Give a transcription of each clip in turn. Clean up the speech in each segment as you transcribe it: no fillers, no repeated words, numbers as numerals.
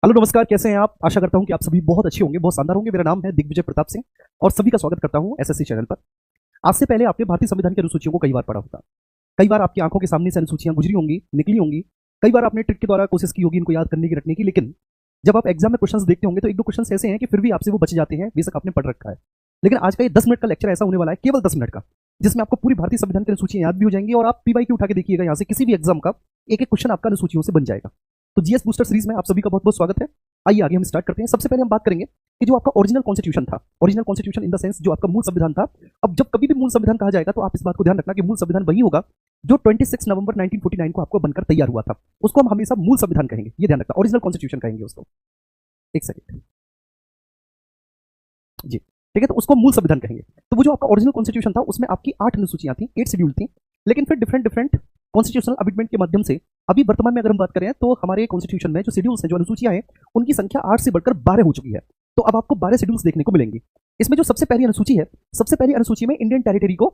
Hello नमस्कार, कैसे हैं आप? आशा करता हूं कि आप सभी बहुत अच्छे होंगे, बहुत शानदार होंगे। मेरा नाम है दिग्विजय प्रताप सिंह और सभी का स्वागत करता हूं एसएससी चैनल पर। आज से पहले आपने भारतीय संविधान की अनुसूचियों को कई बार पढ़ा होगा। कई बार आपकी आंखों के सामने से अनुसूचियां गुजरी होंगी, निकली होंगी। कई बार आपने ट्रिक के द्वारा कोशिश की होगी इनको याद करने की, रखने की। लेकिन जब आप एग्जाम में क्वेश्चंस देखते होंगे तो एक दो क्वेश्चंस ऐसे हैं कि फिर भी आपसे वो बच जाते हैं, बेशक आपने पढ़ रखा है। लेकिन आज का ये 10 मिनट का लेक्चर ऐसा होने वाला है, केवल 10 मिनट का, जिसमें आपको पूरी भारतीय संविधान की अनुसूचियां याद भी हो जाएंगी और आप पीवाईक्यू उठा के देखिएगा, यहाँ से किसी भी एग्जाम का एक एक क्वेश्चन आपका अनुसूचियों से बन जाएगा। तो जीएस बूस्टर सीरीज में आप सभी का बहुत बहुत स्वागत है। आइए आगे हम स्टार्ट करते हैं। सबसे पहले हम बात करेंगे कि जो आपका ओरिजिनल कॉन्स्टिट्यूशन था, original constitution in the sense जो आपका मूल संविधान था। अब जब कभी भी मूल संविधान कहा जाएगा तो आप इस बात को ध्यान रखना कि मूल संविधान वही होगा जो 26 नवंबर 1949 को आपको बनकर तैयार हुआ था। उसको हम हमेशा मूल संविधान कहेंगे, ये ध्यान रखना। ओरिजिनल कॉन्स्टिट्यूशन कहेंगे उसको। एक सेकंड जी, ठीक है। तो उसको मूल संविधान कहेंगे। तो वो जो आपका ओरिजिनल कॉन्स्टिट्यूशन था उसमें आपकी 8 अनुसूचियां थी, 8 शेड्यूल थी। लेकिन फिर डिफरेंट डिफरेंट कॉन्स्टिट्यूशनल अमेंडमेंट के माध्यम से अभी वर्तमान में अगर हम बात करें तो हमारे कॉन्स्टिट्यूशन में जो शेड्यूल्स हैं, जो अनुसूचियां हैं, उनकी संख्या 8 से बढ़कर 12 हो चुकी है। तो अब आपको 12 शेड्यूल्स देखने को मिलेंगे। इसमें जो सबसे पहली अनुसूची है, सबसे पहली अनुसूची में इंडियन टेरिटरी को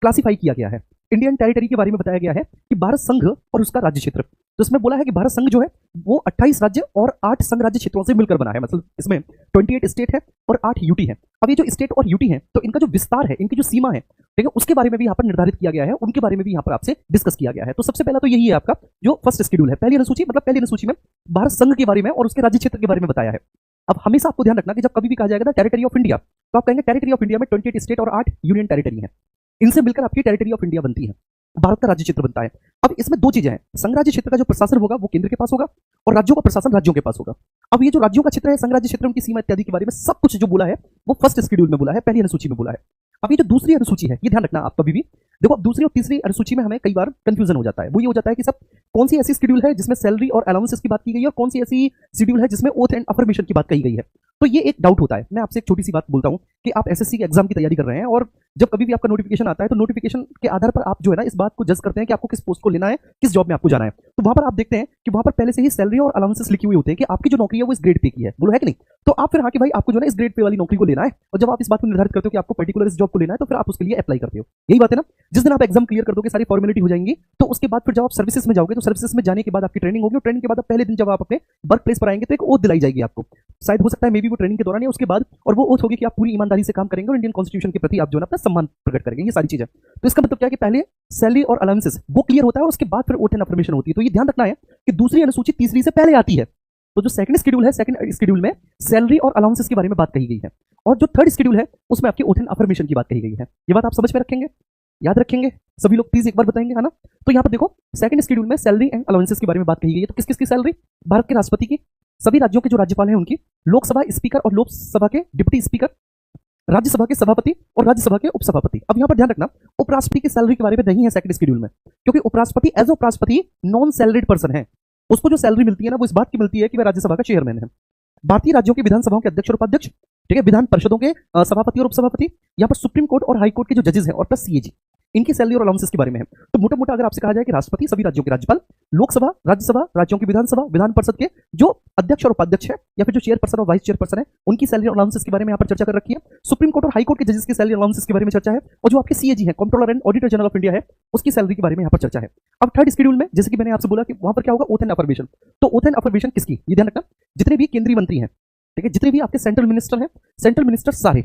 क्लासिफाई किया गया है। इंडियन टेरिटरी के बारे में बताया गया है कि भारत संघ और उसका राज्य क्षेत्र। तो इसमें बोला है कि भारत संघ जो है वो 28 राज्य और 8 संघ राज्य क्षेत्रों से मिलकर बना है। मतलब इसमें 28 स्टेट है और 8 यूटी है। अब ये जो स्टेट और यूटी है तो इनका जो विस्तार है, इनकी जो सीमा है, ठीक है, उसके बारे में भी यहाँ पर निर्धारित किया गया है, उनके बारे में भी यहाँ पर आपसे डिस्कस किया गया है। तो सबसे पहला तो यही है आपका जो फर्स्ट शेड्यूल है, पहली अनुसूची। मतलब पहली अनुसूची में भारत संघ के बारे में और उसके राज्य क्षेत्र के बारे में बताया है। अब हमेशा आपको ध्यान रखना कि जब कभी भी कहा जाएगा ना टेरिटरी ऑफ इंडिया, तो आप कहेंगे टेरिटरी ऑफ इंडिया में 28 स्टेट और 8 यूनियन टेरिटरी है। इनसे मिलकर आपकी टेरिटरी ऑफ इंडिया बनती है, भारत का राज्य क्षेत्र बनता है। अब इसमें दो चीजें हैं, संघ राज्य क्षेत्र का जो प्रशासन होगा वो केंद्र के पास होगा और राज्यों का प्रशासन राज्यों के पास होगा। अब ये जो राज्यों का क्षेत्र है, संघ राज्य क्षेत्र, उनकी सीमा इत्यादि के बारे में सब कुछ जो बोला है वो फर्स्ट शेड्यूल में बोला है, पहली अनुसूची में बोला है। अब ये जो दूसरी अनुसूची है, ये ध्यान रखना आप कभी भी। देखो, अब दूसरी और तीसरी अनुसूची में हमें कई बार कंफ्यूजन हो जाता है। वो ये हो जाता है कि सब कौन सी ऐसी शेड्यूल है जिसमें सैलरी और अलाउंसेस की बात की गई है और कौन सी ऐसी शेड्यूल है जिसमें ओथ एंड अफर्मेशन की बात कही गई है। तो ये एक डाउट होता है। मैं आपसे एक छोटी सी बात बोलता हूं कि आप एसएससी के एग्जाम की तैयारी कर रहे हैं और जब कभी भी आपका नोटिफिकेशन आता है तो नोटिफिकेशन के आधार पर आप जो है ना इस बात को जज करते हैं कि आपको किस पोस्ट को लेना है, किस जॉब में आपको जाना है। तो वहां पर आप देखते हैं कि वहां पर पहले से ही सैलरी और अलाउंसेस लिखी हुई होते हैं कि आपकी जो नौकरी है वो इस ग्रेड पे की है, बोलो है कि नहीं। तो आप फिर हाँ कि भाई आपको जो है इस ग्रेड पे वाली नौकरी को लेना है, और जब आप इस बात को निर्धारित करते हो कि आपको पर्टिकुलर इस जॉब को लेना है तो फिर आप उसके लिए अप्लाई करते हो। यही बात है ना। जिस दिन आप एग्जाम क्लियर कर दोगे, सारी फॉर्मेलिटी हो जाएंगी, तो उसके बाद फिर जब आप सर्विसेज में जाओगे तो सर्विसेज में जाने के बाद आपकी ट्रेनिंग होगी और ट्रेनिंग के बाद पहले दिन जब आप अपने वर्क प्लेस पर आएंगे तो एक ओथ दिलाई जाएगी आपको। शायद हो सकता है मे बी वो ट्रेनिंग के दौरान या उसके बाद, और वो ओथ होगी कि आप पूरी ईमानदारी से काम करेंगे और इंडियन कॉन्स्टिट्यूशन के प्रति आप जो है अपना सम्मान प्रकट करेंगे। ये सारी चीजें। तो इसका मतलब क्या है कि पहले सैलरी और अलाउंसेस वो क्लियर होता है और उसके बाद फिर ओथ एंड अफर्मेशन होती है। तो ये ध्यान रखना है कि दूसरी अनुसूची तीसरी से पहले आती है। तो जो सेकंड शेड्यूल है, सेकंड शेड्यूल में सैलरी और अलाउंसेस के बारे में बात कही गई है, और जो थर्ड शेड्यूल है उसमें आपकी ओथ एंड अफर्मेशन की बात कही गई है। ये बात आप समझ में रखेंगे, याद रखेंगे सभी लोग, प्लीज एक बार बताएंगे, है ना। तो यहाँ पर देखो, सेकंड शेड्यूल में सैलरी एंड अलाउंसेस के बारे में बात कही गई है। तो किस किस की सैलरी? भारत के राष्ट्रपति की, सभी राज्यों के जो राज्यपाल हैं उनकी, लोकसभा स्पीकर और लोकसभा के डिप्टी स्पीकर, राज्यसभा के सभापति और राज्यसभा के उपसभापति। अब यहाँ पर ध्यान रखना, उपराष्ट्रपति की सैलरी के बारे में नहीं है सेकंड शेड्यूल में, क्योंकि उपराष्ट्रपति एज उपराष्ट्रपति नॉन सैलरीड पर्सन है। उसको जो सैलरी मिलती है ना वो इस बात की मिलती है कि वह राज्यसभा का चेयरमैन है। भारतीय राज्यों की विधानसभाओं के अध्यक्ष और उपाध्यक्ष, ठीक है, विधान परिषदों के सभापति और उपसभापति, यहाँ पर सुप्रीम कोर्ट और हाई कोर्ट के जो जजेस हैं और प्लस सीएजी, इनकी सैलरी और अलाउंसेस के बारे में है। तो मोटा मोटा अगर आपसे कहा जाए कि राष्ट्रपति, सभी राज्यों के राज्यपाल, लोकसभा, राज्यसभा, राज्यों की विधानसभा, विधान परिषद के जो अध्यक्ष और उपाध्यक्ष है या फिर जो चेयरपर्सन और वाइस चेयरपर्सन है, उनकी सैलरी और अलाउंसेस के बारे में यहाँ पर चर्चा कर रखी है। सुप्रीम कोर्ट और हाई कोर्ट के जजेस की सैलरी और अलाउंसेस के बारे में चर्चा है, और जो आपके सीएजी है, controller and auditor general of India है, उसकी सैलरी के बारे में यहाँ पर चर्चा है। अब थर्ड शेड्यूल में जैसे कि मैंने आपसे बोला कि वहां पर क्या होगा, ओथ एंड अफर्मेशन। तो ओथ एंड अफर्मेशन किसकी, ये ध्यान रखना, जितने भी केंद्रीय मंत्री हैं, ठीक है, जितने भी आपके सेंट्रल मिनिस्टर हैं, सेंट्रल मिनिस्टर सारे,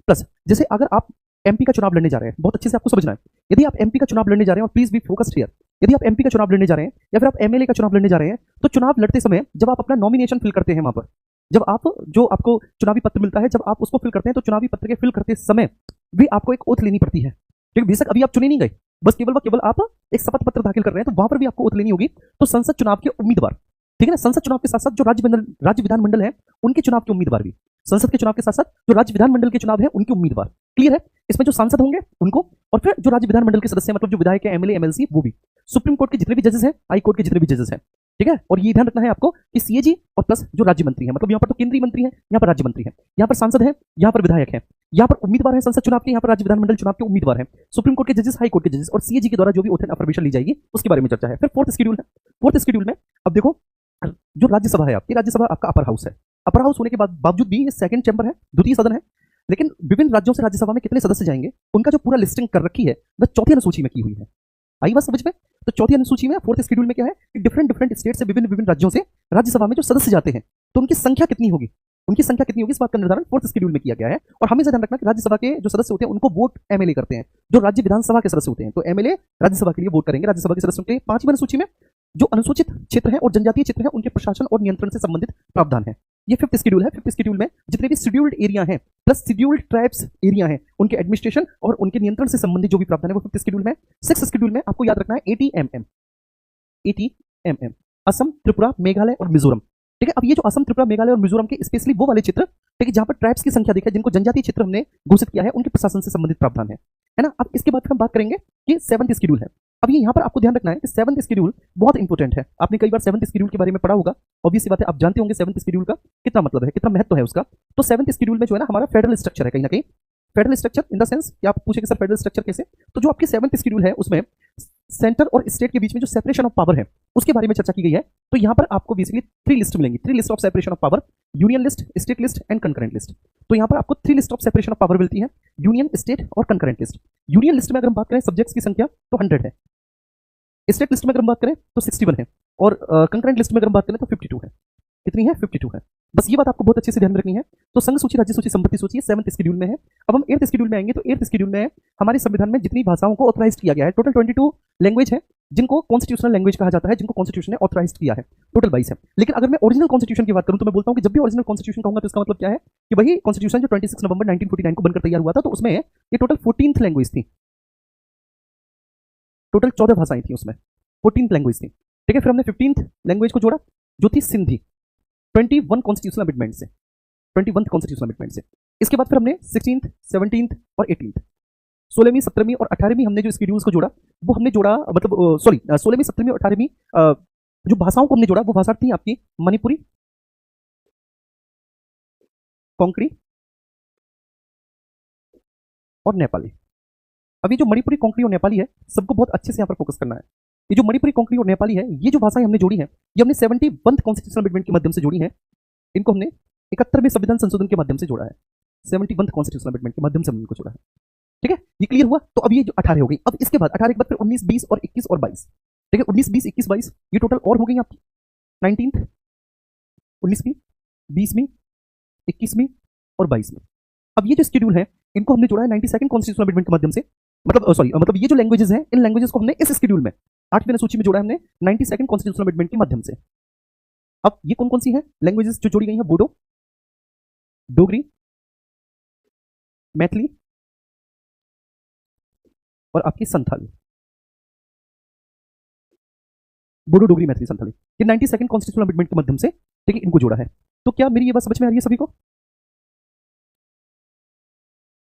प्लस जैसे अगर आप एमपी का चुनाव लड़ने जा रहे हैं, बहुत अच्छे से आपको समझना है, यदि आप एमपी का चुनाव लड़ने जा रहे हैं, और प्लीज बी फोकस्ड हियर, यदि आप एमपी का चुनाव लड़ने जा रहे हैं या फिर आप एमएलए का चुनाव लड़ने जा रहे हैं, तो चुनाव लड़ते समय जब आप अपना नॉमिनेशन फिल करते हैं, वहां पर जब आप जो आपको चुनावी पत्र मिलता है, जब आप उसको फिल करते हैं, तो चुनावी पत्र के फिल करते समय भी आपको एक ओथ लेनी पड़ती है। ठीक, बेशक अभी आप चुने नहीं गए, बस केवल व केवल आप एक शपथ पत्र दाखिल कर रहे हैं, तो वहां पर भी आपको ओथ लेनी होगी। तो संसद चुनाव के उम्मीदवार, ठीक है ना, संसद चुनाव के साथ साथ जो राज्य विधानमंडल है उनके चुनाव के उम्मीदवार भी, संसद के चुनाव के साथ साथ जो राज्य विधानमंडल के चुनाव है उनके उम्मीदवार, क्लियर है। इसमें जो सांसद होंगे उनको, और फिर जो राज्य विधानमंडल के सदस्य मतलब जो विधायक है, एमएलए, एमएलसी, वो भी, सुप्रीम कोर्ट के जितने भी जजेस हैं, हाई कोर्ट के जितने भी जजेस हैं, ठीक है। और ये ध्यान रखना है आपको कि सीएजी और प्लस जो राज्य मंत्री है, मतलब यहाँ पर तो केंद्रीय मंत्री है, यहाँ पर राज्य मंत्री है, यहाँ पर सांसद है, यहाँ पर विधायक है, यहाँ पर उम्मीदवार है संसद चुनाव के, यहाँ पर राज्य विधानमंडल चुनाव के उम्मीदवार है, सुप्रीम कोर्ट के जजेस, हाई कोर्ट के जजेस और सीएजी के द्वारा जो भी ओथ एंड अफर्मेशन ली जाएगी उसके बारे में चर्चा है। फिर फोर्थ शेड्यूल है, फोर्थ शेड्यूल में अब देखो, जो राज्यसभा है आपकी, राज्यसभा आपका अपर हाउस है। अपर हाउस होने के बाद बावजूद भी ये सेकंड चैंबर है, द्वितीय सदन है, लेकिन विभिन्न राज्यों से राज्यसभा में कितने सदस्य जाएंगे उनका जो पूरा लिस्टिंग कर रखी है वह चौथी अनुसूची में की हुई है। आई बात समझ में? तो चौथी अनुसूची में फोर्थ शेड्यूल में क्या है कि डिफरेंट डिफरेंट स्टेट से, विभिन्न विभिन्न राज्यों से राज्यसभा में जो सदस्य जाते हैं तो उनकी संख्या कितनी होगी, उनकी संख्या कितनी होगी, इस बात का निर्धारण फोर्थ शेड्यूल में किया गया है। और हमेशा ध्यान रखना कि राज्यसभा के जो सदस्य होते हैं उनको वोट एमएलए करते हैं, जो राज्य विधानसभा के सदस्य होते हैं। तो एमएलए राज्यसभा के लिए वोट करेंगे, राज्यसभा के सदस्यों के लिए 5वीं अनुसूची में जो अनुसूचित क्षेत्र है और जनजातीय क्षेत्र है उनके प्रशासन और नियंत्रण से संबंधित प्रावधान है। ये फिफ्थ शेड्यूल है। फिफ्थ शेड्यूल में जितने भी शेड्यूल्ड एरिया हैं प्लस शेड्यूल्ड ट्राइब्स एरिया हैं उनके एडमिनिस्ट्रेशन और उनके नियंत्रण से संबंधित जो भी प्रावधान है वो फिफ्थ शेड्यूल में। सिक्स्थ शेड्यूल में आपको याद रखना है ATMM, ATMM, असम, त्रिपुरा, मेघालय और मिजोरम। ठीक है, अब ये जो असम, त्रिपुरा, मेघालय और मिजोरम के स्पेशली वो वाले क्षेत्र, ठीक है, जहां पर ट्राइब्स की संख्या देखा है, जिनको जनजातीय क्षेत्र हमने घोषित किया है, उनके प्रशासन से संबंधित प्रावधान है ना। अब इसके बाद हम बात करेंगे कि सेवंथ शेड्यूल है। अब ये यहाँ पर आपको ध्यान रखना है कि सेवंथ शेड्यूल बहुत इंपॉर्टेंट है। आपने कई बार सेवंथ शेड्यूल के बारे में पढ़ा होगा, ऑब्वियसली बात है, आप जानते होंगे सेवंथ शेड्यूल का कितना मतलब है, कितना महत्व है उसका। तो सेवंथ शेड्यूल में जो है ना हमारा फेडरल स्ट्रक्चर है, कहीं ना कहीं federal structure in the sense कि आप पूछेंगे सर फेडरल स्ट्रक्चर कैसे, तो जो आपकी सेवंथ शेड्यूल है उसमें सेंटर और स्टेट के बीच में जो सेपरेशन ऑफ पावर है उसके बारे में चर्चा की गई है। तो यहाँ पर आपको बेसिकली 3 लिस्ट मिलेंगी, 3 list of separation of power, union list, state list and concurrent list. तो यहाँ पर आपको 3 list of separation of power मिलती है, यूनियन, स्टेट और कंकरेंट लिस्ट। यूनियन लिस्ट में अगर हम बात करें सब्जेक्ट्स की संख्या तो 100 है, स्टेट लिस्ट में अगर हम बात करें तो 61 है और कंकरेंट लिस्ट में अगर हम बात करें तो 52 है। कितनी है? 52 है। बस ये बात आपको बहुत अच्छे से ध्यान में रखनी है। तो संघ सूची, राज्य सूची, संपत्ति सूची 7th शेड्यूल में है। अब हम 8th शेड्यूल में आएंगे। तो 8th शेड्यूल में हमारे संविधान में जितनी भाषाओं को ऑथराइज किया गया है, टोटल 22 लैंग्वेज है जिनको कॉन्स्टिट्यूशनल लैंग्वेज कहा जाता है, जिनको कॉन्स्टिट्यूशन ने ऑथराइज किया है, टोटल 22 है। लेकिन अगर मैं ओरिजिनल कॉन्स्टिट्यूशन की बात करूं तो मैं बोलता हूं कि जब भी ओरिजिनल कॉन्स्टिट्यूशन कहूंगा तो इसका मतलब क्या है कि वही कॉन्स्टिट्यूशन जो 26 नवंबर 1949 को बनकर तैयार हुआ था, तो उसमें ये टोटल 14th लैंग्वेज थी, टोटल 14 भाषाएं थी उसमें, 14th लैंग्वेज थी। ठीक है, फिर हमने 15th लैंग्वेज को जोड़ा जो थी सिंधी, 21 कॉन्स्टिट्यूशनल अमेंडमेंट से, 21 कॉन्स्टिट्यूशनल अमेंडमेंट से। इसके बाद फिर हमने 16th, 17th और 18th, 16वीं, 17वीं और 18वीं हमने जो शेड्यूल्स को जोड़ा वो हमने जोड़ा, मतलब 16वीं, 17वीं और 18वीं जो भाषाओं को हमने जोड़ा वो भाषा थी आपकी मणिपुरी, कोंकणी और नेपाली। अभी जो मणिपुरी, कोंकणी और नेपाली है सबको बहुत अच्छे से यहाँ पर फोकस करना है। ये जो मणिपुरी, कोंकणी और नेपाली है, ये जो भाषाएं हमने जोड़ी हैं ये हमने 71 कॉन्स्टिट्यूशनल अमेंडमेंट के माध्यम से जोड़ी हैं। इनको हमने 71वें संविधान संशोधन के माध्यम से जोड़ा है, 71 कॉन्स्टिट्यूशनल अमेंडमेंट के माध्यम से हमने इनको जोड़ा है। ठीक है, ये क्लियर हुआ। तो अब ये जो 18 हो गई, अब इसके बाद 18 के बाद फिर 19, 20 और 21 और 22। ठीक है, 19, 20, 21, 22 ये टोटल और हो गई आपकी 19th, 19वीं, 20वीं, 21वीं और 22वीं। अब ये जो शेड्यूल है इनको हमने जोड़ा है 92nd कॉन्स्टिट्यूशनल अमेंडमेंट के माध्यम से, मतलब ये जो लैंग्वेजेस हैं इन लैंग्वेजेस को हमने इस शेड्यूल में 8वीं अनुसूची में जोड़ा है हमने 92nd कॉन्स्टिट्यूशनल अमेंडमेंट के माध्यम से। अब ये कौन कौन सी हैं लैंग्वेजेस जो जोड़ी गई हैं? बोडो, डोगरी, मैथिली और आपकी संथाली। बोडो, डोगरी, मैथिली, संथाली, ये 92nd कॉन्स्टिट्यूशनल अमेंडमेंट के माध्यम से, ठीक है, इनको जोड़ा है। तो क्या मेरी ये बात समझ में आ रही है सभी को?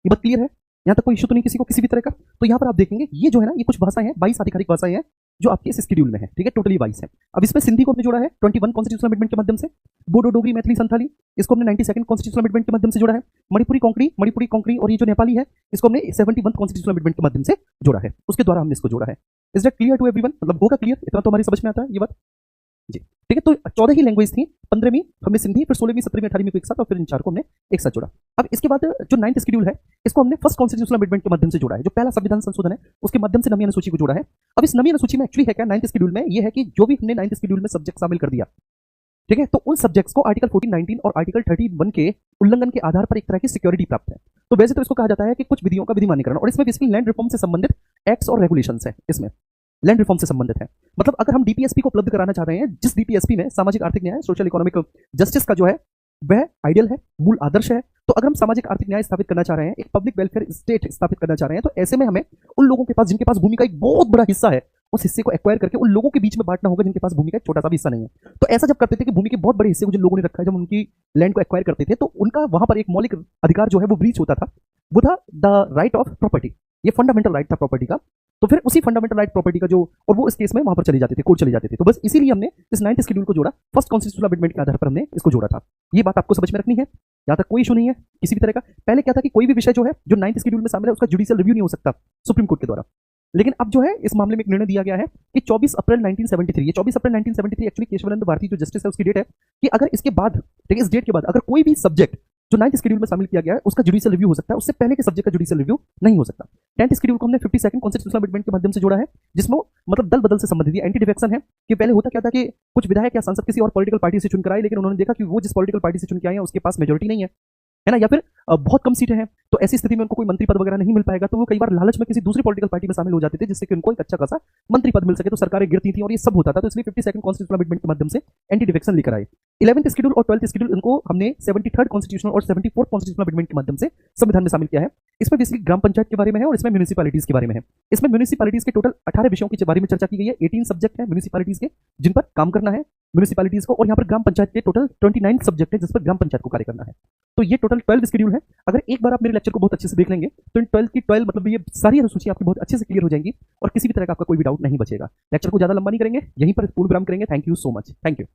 ये बात क्लियर है? यहाँ तक कोई इशू तो नहीं किसी को किसी भी तरह का? तो यहाँ पर आप देखेंगे ये जो है ना ये कुछ भाषाएं हैं, 22 आधिकारिक भाषाएं हैं जो आपके इस शेड्यूल में है। ठीक है, टोटली 22 है। अब इसमें सिंधी को हमने जोड़ा है 21 कॉन्स्टिट्यूशनल अमेंडमेंट के माध्यम से, बोडो, डोगरी, मैथिली, संथाली इसको हमने 92nd कॉन्स्टिट्यूशनल अमेंडमेंट के माध्यम से जोड़ा है, मणिपुरी, कोंकणी और ये जो नेपाली है इसको हमने 71 कॉन्स्टिट्यूशनल अमेंडमेंट के माध्यम से जोड़ा है, उसके द्वारा हमने इसको जोड़ा है। Is that clear to everyone? मतलब होगा क्लियर, इतना तो हमारी समझ में आता है ये बात जी। ठीक है, तो 14 ही लैंग्वेज थी, 15वीं हमने सिंधी, फिर 16वीं, 17वीं, 18वीं को एक साथ और फिर इन 4 को हमने एक साथ जोड़ा। अब इसके बाद जो 9th शेड्यूल है इसको हमने फर्स्ट कॉन्स्टिट्यूशनल अमेंडमेंट के माध्यम से जोड़ा है, जो पहला संविधान संशोधन है उसके माध्यम से नवीं अनुसूची को जोड़ा है। अब इस नवीं अनुसूची में एक्चुअली है क्या 9th शेड्यूल में, ये है कि जो भी हमने 9th शेड्यूल में सब्जेक्ट शामिल कर दिया, ठीक है, तो उन सब्जेक्ट्स को आर्टिकल 14, 19 और आर्टिकल 31 के उल्लंघन के आधार पर एक तरह की सिक्योरिटी प्राप्त है। तो वैसे तो इसको कहा जाता है कि कुछ विधियों का विधिमान्यकरण, और इसमें बेसिकली लैंड रिफॉर्म से संबंधित एक्ट्स और रेगुलेशंस है, इसमें लैंड रिफॉर्म से संबंधित है। मतलब अगर हम डीपीएसपी को उपलब्ध कराना चाह रहे हैं, जिस डीपीएसपी में सामाजिक आर्थिक न्याय, सोशल इकोनॉमिक जस्टिस का जो है वह आइडियल है, मूल आदर्श है, तो अगर हम सामाजिक आर्थिक न्याय स्थापित करना चाह रहे हैं, एक पब्लिक वेलफेयर स्टेट स्थापित करना चाह रहे हैं, तो ऐसे में हमें उन लोगों के पास जिनके पास भूमि का एक बहुत बड़ा हिस्सा है उस हिस्से को एक्वायर करके उन लोगों के बीच में बांटना होगा जिनके पास भूमि का एक छोटा सा भी हिस्सा नहीं है। तो ऐसा जब करते थे कि भूमि के बहुत बड़े हिस्से को जिन लोगों ने रखा है, जब उनकी लैंड को एक्वायर करते थे तो उनका वहां पर एक मौलिक अधिकार जो है वो ब्रीच होता था, वो था द राइट ऑफ प्रॉपर्टी। ये फंडामेंटल राइट था प्रॉपर्टी का। तो फिर उसी फंडामेंटल राइट प्रॉपर्टी का जो, और वो इस केस में वहां पर चले जाते थे, कोर्ट चले जाते थे। तो बस इसीलिए हमने इस 9th शेड्यूल को जोड़ा, फर्स्ट कॉन्स्टिट्यूशनल अमेंडमेंट के आधार पर हमने इसको जोड़ा था। ये बात आपको समझ में रखनी है, यहाँ तक कोई इशू नहीं है किसी भी तरह का। पहले क्या था कि कोई भी विषय जो है जो 9th शेड्यूल में शामिल है उसका जुडिशियल रिव्यू नहीं हो सकता सुप्रीम कोर्ट के द्वारा, लेकिन अब जो है इस मामले में एक निर्णय दिया गया है कि 24 अप्रैल 1973, ये 24 अप्रैल 1973 एक्चुअली केशवानंद भारती जो जस्टिस है उसकी डेट है, कि अगर इसके बाद, ठीक है, इस डेट के बाद अगर कोई भी सब्जेक्ट जो 9th शेड्यूल में शामिल किया गया है उसका जुडिशियल रिव्यू हो सकता है, उससे पहले के सब्जेक्ट का जुडिशियल रिव्यू नहीं हो सकता। 10th शेड्यूल को हमने 52nd कॉन्स्टिट्यूशनल अमेंडमेंट के माध्यम से जोड़ा है, जिसमें मतलब दल बदल से संबंधित ये एंटी डिफेक्शन है कि पहले होता क्या था कि कुछ विधायक या सांसद किसी और पॉलिटिकल पार्टी से चुनकर आए, लेकिन उन्होंने देखा कि वो जिस पॉलिटिकल पार्टी से चुन के आए हैं उसके पास मेजोरिटी नहीं है ना, या फिर बहुत कम सीटें हैं, तो ऐसी स्थिति में उनको कोई मंत्री पद वगैरह नहीं मिल पाएगा, तो वो कई बार लालच में किसी दूसरी पॉलिटिकल पार्टी में शामिल हो जाते थे जिससे कि उनको एक अच्छा खासा मंत्री पद मिल सके, तो सरकारें गिरती थी और ये सब होता था। तो इसलिए 52nd कॉन्स्टिट्यूशनल अमेंडमेंट के माध्यम से एंटी डिफेक्शन लेकर आए। 11th शेड्यूल और 12th शेड्यूल इनको हमने 73rd कॉन्स्टिट्यूशनल और 74th कॉन्स्टिट्यूशनल अमेंडमेंट के माध्यम से संविधान में शामिल किया है। इसमें बेसिकली ग्राम पंचायत के बारे में है और इसमें म्यूनिसिपैलिटीज के बारे में है। इसमें म्यूनिसिपैलिटीज के टोटल 18 विषयों के बारे में चर्चा की गई है। 18 सब्जेक्ट है म्यूनिसिपैलिटीज के जिन पर काम करना है म्यूनिसिपैलिटीज को, और यहाँ पर ग्राम पंचायत के टोटल 29 सब्जेक्ट है जिस पर ग्राम पंचायत को कार्य करना है। तो ये टोटल 12 शेड्यूल है। अगर एक बार आप मेरे लेक्चर को बहुत अच्छे से देख लेंगे तो इन 12 की 12 मतलब ये सारी अनुसूचियां आपकी बहुत अच्छे से क्लियर हो जाएंगी और किसी भी तरह का आपका कोई भी डाउट नहीं बचेगा। लेक्चर को ज्यादा लंबा नहीं करेंगे, यहीं पर पूर्ण विराम करेंगे। Thank you so much. Thank you.